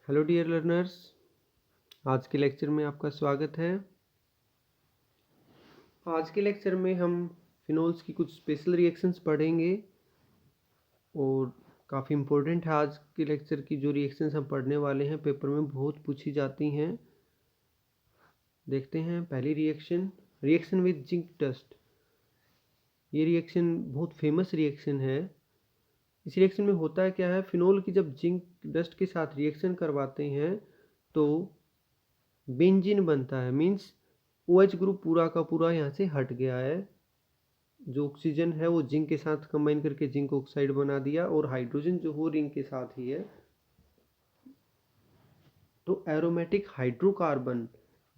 Hello dear learners, आज के lecture में आपका स्वागत है। आज के लेक्चर में हम फिनोल्स की कुछ स्पेशल रिएक्शंस पढ़ेंगे और काफ़ी इम्पोर्टेंट है। आज के लेक्चर की जो रिएक्शंस हम पढ़ने वाले हैं पेपर में बहुत पूछी जाती हैं। देखते हैं पहली रिएक्शन विद जिंक डस्ट। ये रिएक्शन बहुत फेमस रिएक्शन है। इस रिएक्शन में होता क्या है, फिनोल की जब जिंक डस्ट के साथ रिएक्शन करवाते हैं तो बेंजीन बनता है। मीन्स OH ग्रुप पूरा का पूरा यहाँ से हट गया है। जो ऑक्सीजन है वो जिंक के साथ कंबाइन करके जिंक ऑक्साइड बना दिया और हाइड्रोजन जो हो रिंग के साथ ही है, तो एरोमेटिक हाइड्रोकार्बन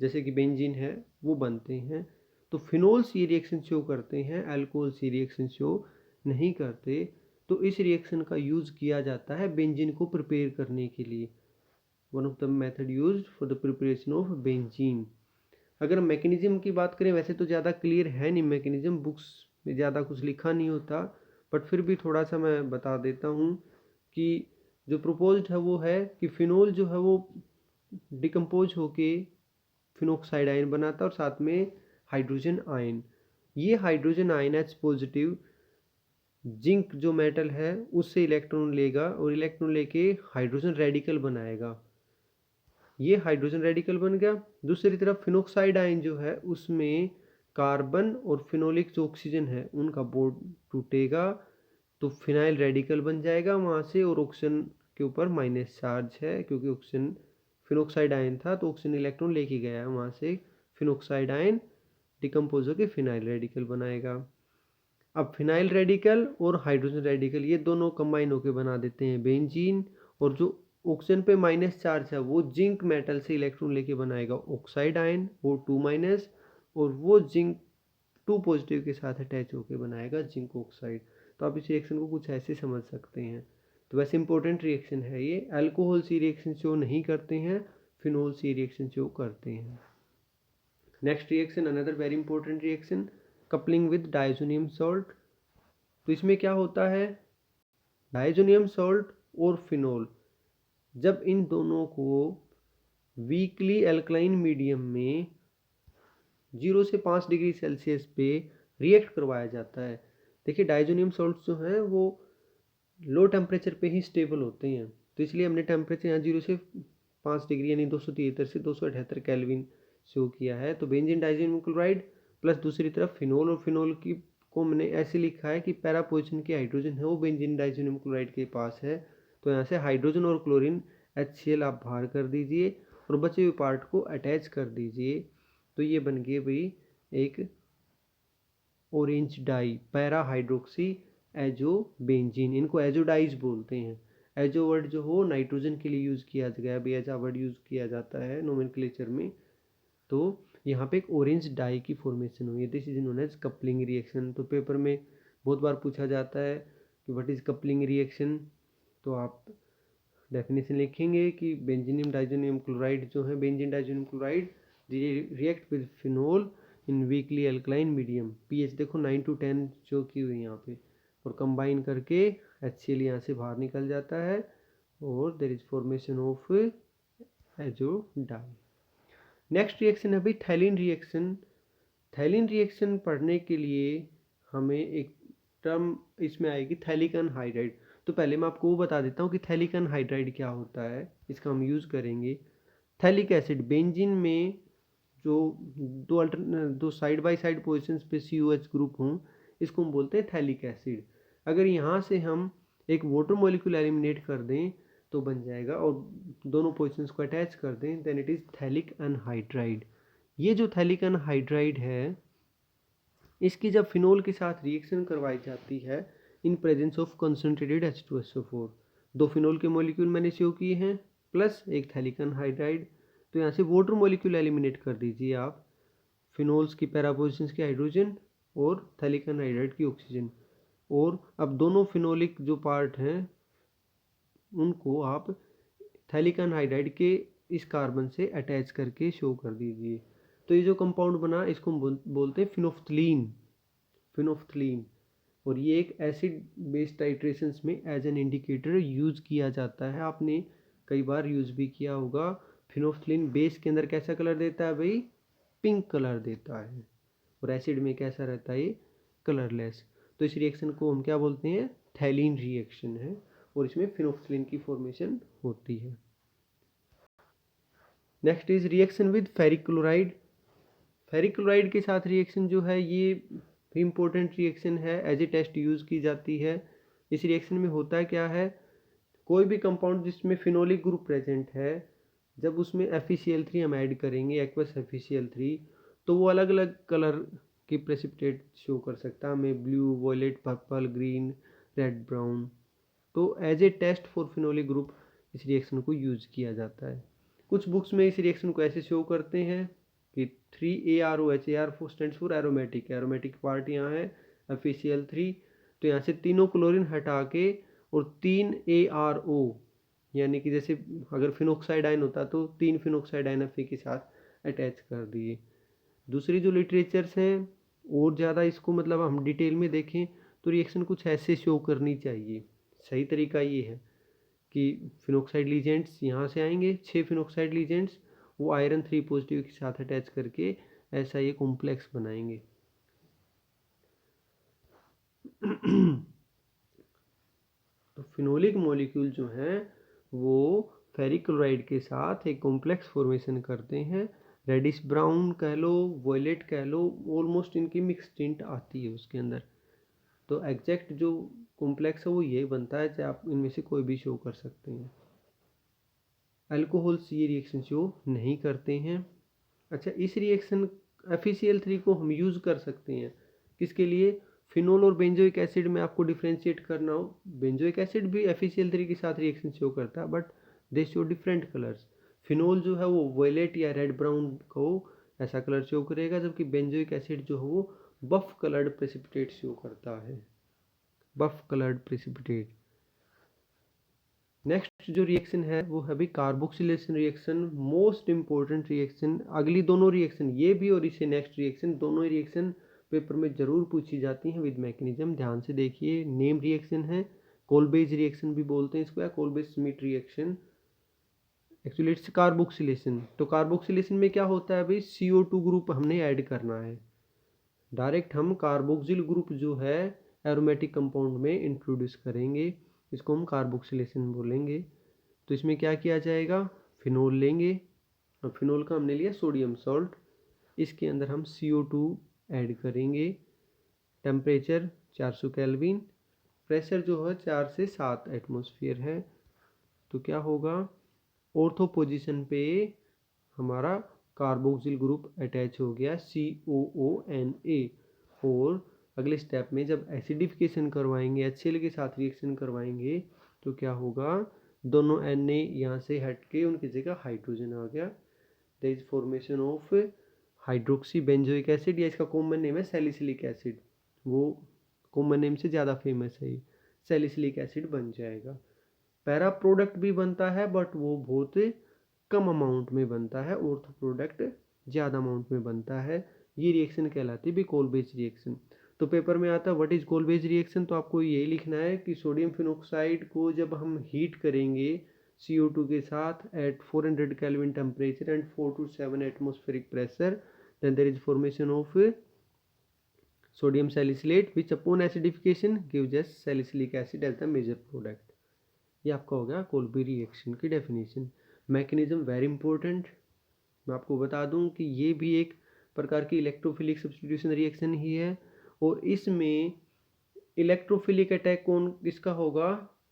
जैसे कि बेंजीन है वो बनते हैं। तो फिनोल्स ये रिएक्शन शो करते हैं, अल्कोहल्स ये रिएक्शन शो नहीं करते। तो इस रिएक्शन का यूज किया जाता है बेंजीन को प्रिपेयर करने के लिए। One of the method used for the preparation of benzene. अगर मैकेनिज्म की बात करें, वैसे तो ज़्यादा क्लियर है नहीं मैकेनिज्म, बुक्स में ज़्यादा कुछ लिखा नहीं होता, बट फिर भी थोड़ा सा मैं बता देता हूँ कि जो प्रपोज्ड है वो है कि फिनोल जो है वो डिकम्पोज होके फिनोक्साइड आयन बनाता है और साथ में हाइड्रोजन आयन। ये hydrogen ion H positive zinc जो मेटल है उससे इलेक्ट्रॉन लेगा और इलेक्ट्रॉन लेके हाइड्रोजन रेडिकल बनाएगा। ये हाइड्रोजन रेडिकल बन गया। दूसरी तरफ फिनोक्साइड आयन जो है उसमें कार्बन और फिनोलिक जो ऑक्सीजन है उनका बॉन्ड टूटेगा तो फिनाइल रेडिकल बन जाएगा वहाँ से, और ऑक्सीजन के ऊपर माइनस चार्ज है क्योंकि ऑक्सीजन फिनोक्साइड आयन था तो ऑक्सीजन इलेक्ट्रॉन लेके गया है वहाँ से। फिनोक्साइड आयन डिकम्पोज होकर फिनाइल रेडिकल बनाएगा। अब फिनाइल रेडिकल और हाइड्रोजन रेडिकल ये दोनों कंबाइन होकर बना देते हैं बेंजीन, और जो ऑक्सीजन पे माइनस चार्ज है वो जिंक मेटल से इलेक्ट्रॉन लेके बनाएगा ऑक्साइड आयन वो 2-, और वो जिंक 2 पॉजिटिव के साथ अटैच होकर बनाएगा जिंक ऑक्साइड। तो आप इस रिएक्शन को कुछ ऐसे समझ सकते हैं। तो वैसे इंपॉर्टेंट रिएक्शन है ये। अल्कोहल सी रिएक्शन शो नहीं करते हैं, फिनोल सी रिएक्शन शो करते हैं। Next reaction, another very important reaction, coupling with diazonium salt. तो इसमें क्या होता है, डायजोनियम सॉल्ट और फिनोल जब इन दोनों को वीकली अल्कलाइन मीडियम में 0 से 5 डिग्री सेल्सियस पे रिएक्ट करवाया जाता है। देखिए डायजोनियम सॉल्ट्स जो हैं वो लो टेम्परेचर पे ही स्टेबल होते हैं, तो इसलिए हमने टेम्परेचर यहाँ 0 से 5 डिग्री यानी 273 से 278 केल्विन शो किया है। तो बेंजीन डाइजोनियम क्लोराइड प्लस दूसरी तरफ फिनोल, और फिनोल की को मैंने ऐसे लिखा है कि पैरा पोजिशन की हाइड्रोजन है वो बेंजीन डाइजोनियम क्लोराइड के पास है। तो यहाँ से हाइड्रोजन और क्लोरीन HCl आप बाहर कर दीजिए और बचे हुए पार्ट को अटैच कर दीजिए। तो ये बन गई भाई एक orange dye, para hydroxy azo benzene. इनको एजो डाइज बोलते हैं। एजो वर्ड जो हो नाइट्रोजन के लिए यूज़ किया गया, बेजा वर्ड यूज़ किया जाता है नोमेनक्लेचर में। तो यहाँ पे एक ऑरेंज डाई की फॉर्मेशन हुई है, this is known as coupling reaction. तो पेपर में बहुत बार पूछा जाता है कि व्हाट इज कपलिंग रिएक्शन। तो आप डेफिनेशन लिखेंगे कि बेंजीनियम डाइजोनियम क्लोराइड जो है, benzene diazonium chloride react with phenol in weekly alkaline medium. PH देखो 9 to 10 जो की हुई यहाँ पे, और कंबाइन करके HCl यहाँ से बाहर निकल जाता है और there is formation of azo dye. Next reaction है भाई थैलिन रिएक्शन। थैलिन रिएक्शन पढ़ने के लिए हमें एक टर्म इसमें आएगी थैलिक अनहाइड्राइड। तो पहले मैं आपको वो बता देता हूँ कि थैलिक अनहाइड्राइड क्या होता है, इसका हम यूज़ करेंगे। थैलिक एसिड, बेंजीन में जो दो साइड बाय साइड पोजिशंस पे COH ग्रुप हों इसको हम बोलते हैं थैलिक एसिड। अगर यहाँ से हम एक वाटर मॉलिक्यूल एलिमिनेट कर दें तो बन जाएगा, और दोनों पोजिशंस को अटैच कर दें, then it is phthalic anhydride. ये जो थैलिक अनहाइड्राइड है इसकी जब फिनोल के साथ रिएक्शन करवाई जाती है in presence of concentrated H2SO4, 2 phenol के मॉलिक्यूल मैंने शो किए हैं प्लस एक थैलिक अनहाइड्राइड। तो यहाँ से वाटर मॉलिक्यूल एलिमिनेट कर दीजिए आप, फिनोल्स की पैरा पोजिशंस की हाइड्रोजन और थैलिक अनहाइड्राइड की ऑक्सीजन, और अब दोनों फिनोलिक जो पार्ट हैं उनको आप थैलिक अनहाइड्राइड के इस कार्बन से अटैच करके शो कर दीजिए। तो ये जो कंपाउंड बना इसको हम बोलते हैं फिनोफ्थलीन। और ये एक एसिड बेस्ड टाइट्रेशंस में एज एन इंडिकेटर यूज़ किया जाता है। आपने कई बार यूज़ भी किया होगा। फिनोल्फ्थालीन बेस के अंदर कैसा कलर देता है भाई? पिंक कलर देता है, और एसिड में कैसा रहता है? ये कलरलेस। तो इस रिएक्शन को हम क्या बोलते हैं? थैलीन रिएक्शन है, और इसमें फिनोल्फ्थालीन की फॉर्मेशन होती है। Next is reaction with ferric chloride. Ferric chloride के साथ रिएक्शन जो है ये भी इम्पोर्टेंट रिएक्शन है, एज ए टेस्ट यूज़ की जाती है। इस रिएक्शन में होता क्या है, कोई भी कंपाउंड जिसमें फिनोलिक ग्रुप प्रेजेंट है, जब उसमें FeCl3 हम ऐड करेंगे, एक्वस FeCl3, तो वो अलग अलग कलर की प्रेसिपिटेट शो कर सकता है हमें, blue, violet, purple, green, red, brown. तो as a test for phenolic group इस रिएक्शन को यूज़ किया जाता है। कुछ बुक्स में इस रिएक्शन को ऐसे शो करते हैं कि 3AROH, AR stands for aromatic, aromatic part यहाँ है FeCl3, तो यहाँ से तीनों क्लोरीन हटा के और 3ARO, यानी कि जैसे अगर फिनोक्साइड आयन होता तो 3 फिनोक्साइड आयन Fe के साथ अटैच कर दिए। दूसरी जो लिटरेचर्स हैं और ज़्यादा इसको मतलब हम डिटेल में देखें तो रिएक्शन कुछ ऐसे शो करनी चाहिए। सही तरीका ये है कि फिनोक्साइड लीजेंड्स यहाँ से आएंगे, 6 फिनोक्साइड लीजेंड्स, वो आयरन 3 पॉजिटिव के साथ अटैच करके ऐसा ये कॉम्प्लेक्स बनाएंगे। तो फिनोलिक मॉलिक्यूल जो हैं वो फेरिक क्लोराइड के साथ एक कॉम्प्लेक्स फॉर्मेशन करते हैं, रेडिश ब्राउन कह लो, वॉयलेट कह लो, ऑलमोस्ट इनकी मिक्स टिंट आती है उसके अंदर। तो एग्जैक्ट जो कॉम्प्लेक्स है वो ये बनता है, चाहे आप इनमें से कोई भी शो कर सकते हैं। अल्कोहल्स ये रिएक्शन शो नहीं करते हैं। अच्छा, इस रिएक्शन FeCl3 को हम यूज़ कर सकते हैं किसके लिए? फिनोल और बेंजोइक एसिड में आपको डिफ्रेंशिएट करना हो, बेंजोइक एसिड भी FeCl3 के साथ रिएक्शन शो करता है, but they show different colours. Phenol जो है वो वॉयलेट या रेड ब्राउन को ऐसा कलर शो करेगा, जबकि बेंजोइक एसिड जो है वो बफ कलर्ड प्रेसिपिटेट शो करता है, बफ कलर्ड प्रेसिपिटेट। नेक्स्ट जो रिएक्शन है वो है भी carboxylation reaction, most important reaction. अगली दोनों रिएक्शन, ये भी और इसे नेक्स्ट रिएक्शन, दोनों ही रिएक्शन पेपर में जरूर पूछी जाती हैं विद मैकेनिज्म। ध्यान से देखिए, नेम रिएक्शन है, कोलबेज रिएक्शन भी बोलते हैं इसको, या Kolbe's Schmitt reaction. Actually it's carboxylation. तो कार्बोक्सिलेशन में क्या होता है भाई? CO2 ग्रुप हमने ऐड करना है, डायरेक्ट हम कार्बोक्सिल ग्रुप जो है एरोमेटिक कंपाउंड में इंट्रोड्यूस करेंगे, इसको हम कार्बोक्सिलेशन बोलेंगे। तो इसमें क्या किया जाएगा? फिनोल लेंगे, और फिनोल का हमने लिया सोडियम सॉल्ट, इसके अंदर हम CO2 ऐड करेंगे। टेम्परेचर 400 केल्विन, प्रेशर जो है 4 से 7 एटमॉस्फेयर है। तो क्या होगा? ऑर्थो पोजीशन पे हमारा कार्बोक्सिल ग्रुप अटैच हो गया COONA, और अगले स्टेप में जब एसिडिफिकेशन करवाएंगे, HCl के साथ रिएक्शन करवाएंगे, तो क्या होगा? दोनों Na यहाँ से हट के उनकी जगह हाइड्रोजन आ गया। There is formation of hydroxy benzoic acid, या इसका कॉमन नेम है सैलिसिलिक एसिड, वो कॉमन नेम से ज़्यादा फेमस है, सैलिसिलिक एसिड बन जाएगा। पैरा प्रोडक्ट भी बनता है, बट वो बहुत कम अमाउंट में बनता है, ऑर्थो प्रोडक्ट ज़्यादा अमाउंट में बनता है। ये रिएक्शन कहलाती है भी कोलबेज रिएक्शन। तो पेपर में आता है व्हाट इज कोलबेज रिएक्शन, तो आपको यही लिखना है कि सोडियम फिनोक्साइड को जब हम हीट करेंगे CO2 के साथ at 400 kelvin temperature and 4 to 7 atmospheric pressure, then there is formation of sodium salicylate which upon acidification gives us salicylic acid as the major product। ये आपका हो गया कोल्बी रिएक्शन की डेफिनेशन। मैकेनिज्म वेरी इंपॉर्टेंट, मैं आपको बता दूं कि ये भी एक प्रकार की इलेक्ट्रोफिलिक सब्स्टिट्यूशन रिएक्शन ही है, और इसमें इलेक्ट्रोफिलिक अटैक कौन किसका होगा?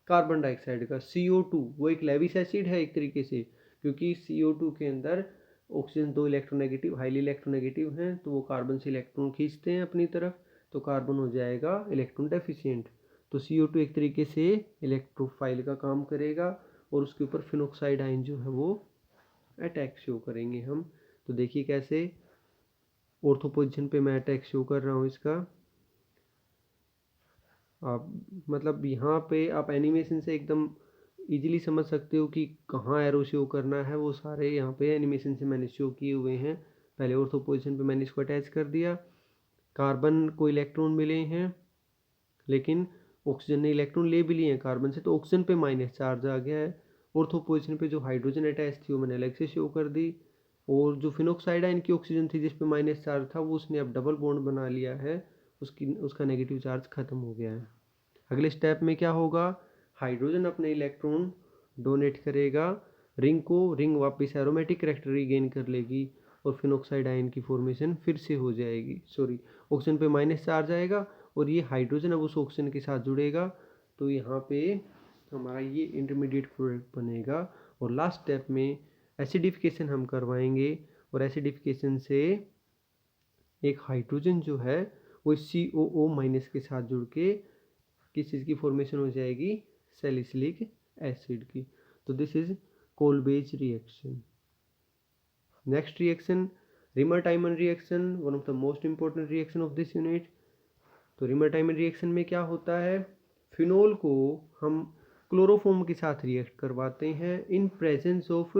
कार्बन डाइऑक्साइड का। CO2 वो एक लेविस एसिड है एक तरीके से, क्योंकि CO2 के अंदर ऑक्सीजन 2 इलेक्ट्रोनेगेटिव, हाईली इलेक्ट्रोनेगेटिव हैं, तो वो कार्बन से इलेक्ट्रॉन खींचते हैं अपनी तरफ, तो कार्बन हो जाएगा इलेक्ट्रॉन डेफिशिएंट। तो CO2 एक तरीके से इलेक्ट्रोफाइल का काम करेगा, और उसके ऊपर फिनोक्साइड आयन जो है वो अटैक शो करेंगे हम। तो देखिए कैसे ऑर्थो पोजीशन पे मैं अटैक शो कर रहा हूँ इसका। आप मतलब यहाँ पे आप एनिमेशन से एकदम इजीली समझ सकते हो कि कहाँ एरो शो करना है, वो सारे यहाँ पे एनिमेशन से मैंने शो किए हुए हैं। पहले ऑर्थो पोजीशन पे मैंने इसको अटैच कर दिया, कार्बन को इलेक्ट्रॉन मिले हैं, लेकिन ऑक्सीजन ने इलेक्ट्रॉन ले भी लिए हैं कार्बन से, तो ऑक्सीजन पे माइनस चार्ज आ गया है, ऑर्थो पोजीशन पे जो हाइड्रोजन अटैच थी वो मैंने अलग से शो कर दी, और जो फिनोक्साइड आयन की ऑक्सीजन थी जिस पे माइनस चार्ज था वो उसने अब डबल बॉन्ड बना लिया है, उसका नेगेटिव चार्ज खत्म हो गया है। अगले स्टेप में क्या होगा, हाइड्रोजन अपने इलेक्ट्रॉन डोनेट करेगा रिंग को, रिंग वापस एरोमेटिक कैरेक्टर रिगेन कर लेगी और फिनोक्साइड आयन की फॉर्मेशन फिर से हो जाएगी। सॉरी, ऑक्सीजन पे माइनस चार्ज आएगा और ये हाइड्रोजन अब उस ऑक्सीजन के साथ जुड़ेगा, तो यहाँ पे हमारा ये इंटरमीडिएट प्रोडक्ट बनेगा। और लास्ट स्टेप में एसिडिफिकेशन हम करवाएंगे, और एसिडिफिकेशन से एक हाइड्रोजन जो है वो COO माइनस के साथ जुड़ के किस चीज़ की फॉर्मेशन हो जाएगी, सैलिसिलिक एसिड की। तो this is Kolbe's reaction. Next reaction, Reimer Tiemann reaction, one of the most important reaction of this unit. तो रिमर-टाइमन रिएक्शन में क्या होता है, फिनोल को हम क्लोरोफॉर्म के साथ रिएक्ट करवाते हैं in presence of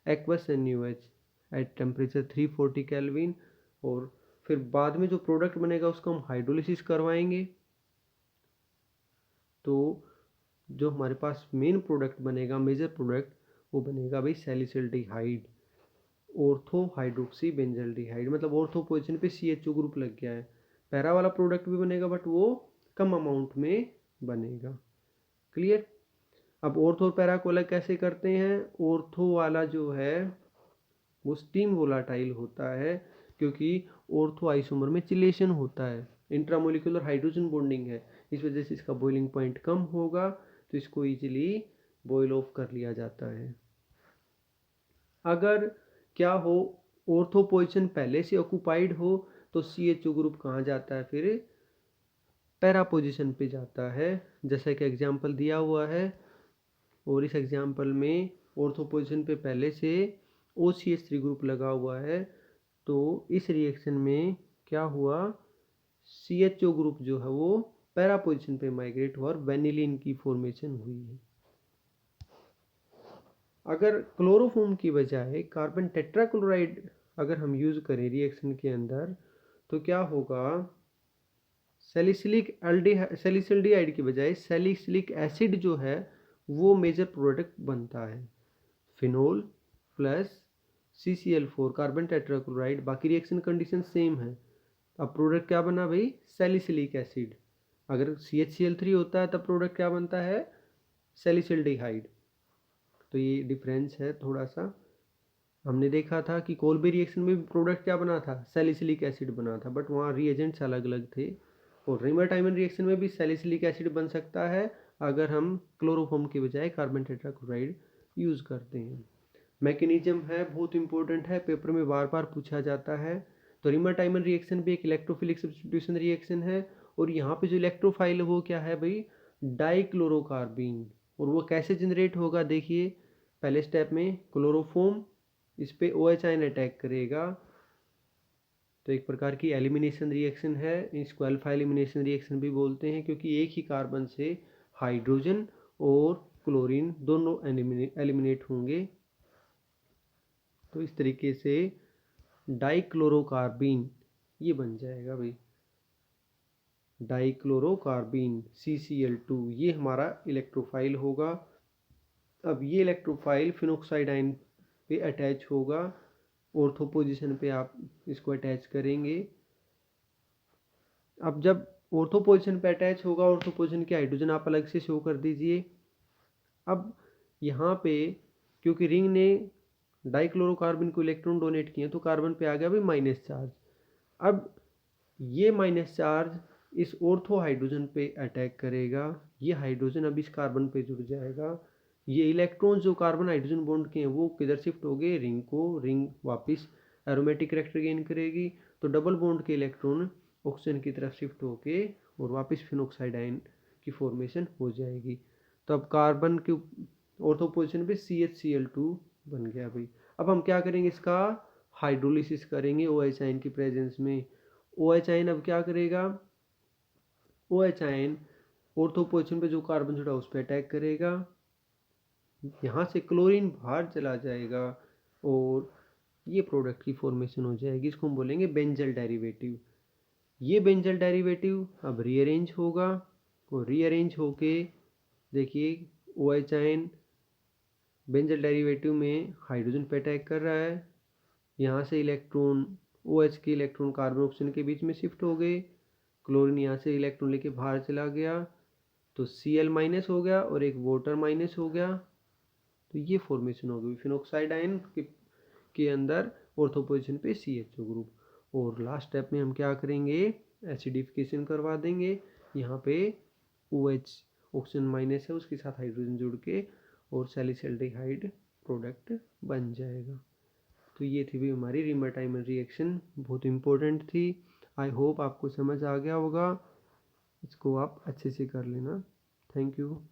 aqueous NaOH at temperature 340 kelvin, और फिर बाद में जो प्रोडक्ट बनेगा उसको हम हाइड्रोलिसिस करवाएंगे। तो जो हमारे पास मेन प्रोडक्ट बनेगा, मेजर प्रोडक्ट, वो बनेगा भाई सैलिसिल्डिहाइड, ऑर्थो हाइड्रोक्सी बेंजल्डिहाइड। मतलब ऑर्थो पोजीशन पे CHO ग्रुप लग गया है, पैरा वाला प्रोडक्ट भी बनेगा बट वो कम अमाउंट में बनेगा। क्लियर। अब ऑर्थो और पैरा को अलग कैसे करते हैं, ऑर्थो वाला जो है वो स्टीम वोलाटाइल होता है, क्योंकि ऑर्थो आइसोमर में चिलेशन होता है, इंट्रामोलिकुलर हाइड्रोजन बॉन्डिंग है, इस वजह से इसका बॉइलिंग पॉइंट कम होगा, तो इसको इजीली बॉयल ऑफ कर लिया जाता है। अगर क्या हो, ऑर्थो पोजीशन पहले से ऑक्युपाइड हो, तो CHO ग्रुप कहाँ जाता है, फिर पैरा पोजीशन पे जाता है, जैसा कि एग्जाम्पल दिया हुआ है। और इस एग्जाम्पल में ऑर्थो पोजीशन पे पहले से OCH3 ग्रुप लगा हुआ है, तो इस रिएक्शन में क्या हुआ, CHO ग्रुप जो है वो पैरा पोजीशन पे माइग्रेट हुआ और वेनिलीन की फॉर्मेशन हुई है। अगर क्लोरोफॉर्म की बजाय कार्बन टेट्राक्लोराइड अगर हम यूज़ करें रिएक्शन के अंदर, तो क्या होगा, सैलिसिल्डिहाइड की बजाय सैलिसिलिक एसिड जो है वो मेजर प्रोडक्ट बनता है, phenol plus CCl4 carbon tetrachloride, बाकी रिएक्शन कंडीशन सेम है। अब प्रोडक्ट क्या बना भाई, सैलिसिलिक एसिड। अगर CHCl3 होता है तब प्रोडक्ट क्या बनता है, सैलिसिल्डिहाइड। तो ये डिफरेंस है थोड़ा सा। हमने देखा था कि कोल्बे रिएक्शन में भी प्रोडक्ट क्या बना था, सैलिसिलिक एसिड बना था, बट वहाँ रिएजेंट्स अलग अलग थे। और रिमर-टाइमन रिएक्शन में भी सैलिसिलिक एसिड बन सकता है अगर हम क्लोरोफॉर्म के बजाय कार्बन टेट्राक्लोराइड यूज़ करते हैं। मैकेनिज्म है, बहुत इंपॉर्टेंट है, पेपर में बार बार पूछा जाता है। तो रिमर-टाइमन रिएक्शन भी एक इलेक्ट्रोफिलिक सब्स्टिट्यूशन रिएक्शन है, और यहाँ पे जो इलेक्ट्रोफाइल है वो क्या है भाई, डाइक्लोरोकार्बीन। और वो कैसे जनरेट होगा, देखिए पहले स्टेप में क्लोरोफॉर्म इस पे OH आयन अटैक करेगा, तो एक प्रकार की एलिमिनेशन रिएक्शन है, इसको अल्फा एलिमिनेशन रिएक्शन भी बोलते हैं, क्योंकि एक ही कार्बन से हाइड्रोजन और क्लोरीन दोनों एलिमिनेट होंगे। तो इस तरीके से डाइक्लोरोकार्बीन ये बन जाएगा भाई, डाइक्लोरोकार्बीन CCl2, ये हमारा इलेक्ट्रोफाइल होगा। अब ये इलेक्ट्रोफाइल फिनोक्साइड आयन पे अटैच होगा, ऑर्थो पोजीशन पे आप इसको अटैच करेंगे। अब जब ऑर्थो पोजीशन पे अटैच होगा, ऑर्थो पोजीशन के हाइड्रोजन आप अलग से शो कर दीजिए। अब यहाँ पे क्योंकि रिंग ने डाइक्लोरोकार्बन को इलेक्ट्रॉन डोनेट किए, तो कार्बन पे आ गया भाई माइनस चार्ज। अब ये माइनस चार्ज इस ऑर्थो हाइड्रोजन पे अटैक करेगा, ये हाइड्रोजन अब इस कार्बन पे जुड़ जाएगा, ये इलेक्ट्रॉन जो कार्बन हाइड्रोजन बॉन्ड के हैं वो किधर शिफ्ट हो गए, रिंग को, रिंग वापस एरोमेटिक कैरेक्टर गेन करेगी, तो डबल बॉन्ड के इलेक्ट्रॉन ऑक्सीजन की तरफ शिफ्ट होके और वापस फिनोक्साइड आयन की फॉर्मेशन हो जाएगी। तो अब कार्बन के ऑर्थो पोजीशन पे CHCl2 बन गया भाई। अब हम क्या करेंगे, इसका हाइड्रोलिसिस करेंगे OH आयन की प्रेजेंस में। OH आयन अब क्या करेगा, OH आयन ऑर्थो पोजीशन पे जो कार्बन जुड़ा उस पर अटैक करेगा, यहाँ से क्लोरीन बाहर चला जाएगा और ये प्रोडक्ट की फॉर्मेशन हो जाएगी, इसको हम बोलेंगे बेंजल डेरिवेटिव। ये बेंजल डेरिवेटिव अब रीअरेंज होगा, और रीअरेंज होके देखिए OH आयन बेंजल डेरिवेटिव में हाइड्रोजन पे अटैक कर रहा है, यहाँ से इलेक्ट्रॉन OH के इलेक्ट्रॉन कार्बन ऑक्सीजन के बीच में शिफ्ट हो गए, क्लोरीन यहाँ से इलेक्ट्रॉन लेके बाहर चला गया तो Cl- हो गया और एक वाटर माइनस हो गया, तो ये फॉर्मेशन हो गई फिनोक्साइड आयन के अंदर ऑर्थो पोजीशन पे CHO ग्रुप। और लास्ट स्टेप में हम क्या करेंगे, एसिडिफिकेशन करवा देंगे, यहाँ पे OH ऑक्सीजन माइनस है उसके साथ हाइड्रोजन जुड़ के और सैलिसल्डिहाइड प्रोडक्ट बन जाएगा। तो ये थी भी हमारी रिमर-टाइमर रिएक्शन, बहुत इंपॉर्टेंट थी। आई होप आपको समझ आ गया होगा, इसको आप अच्छे से कर लेना। Thank you.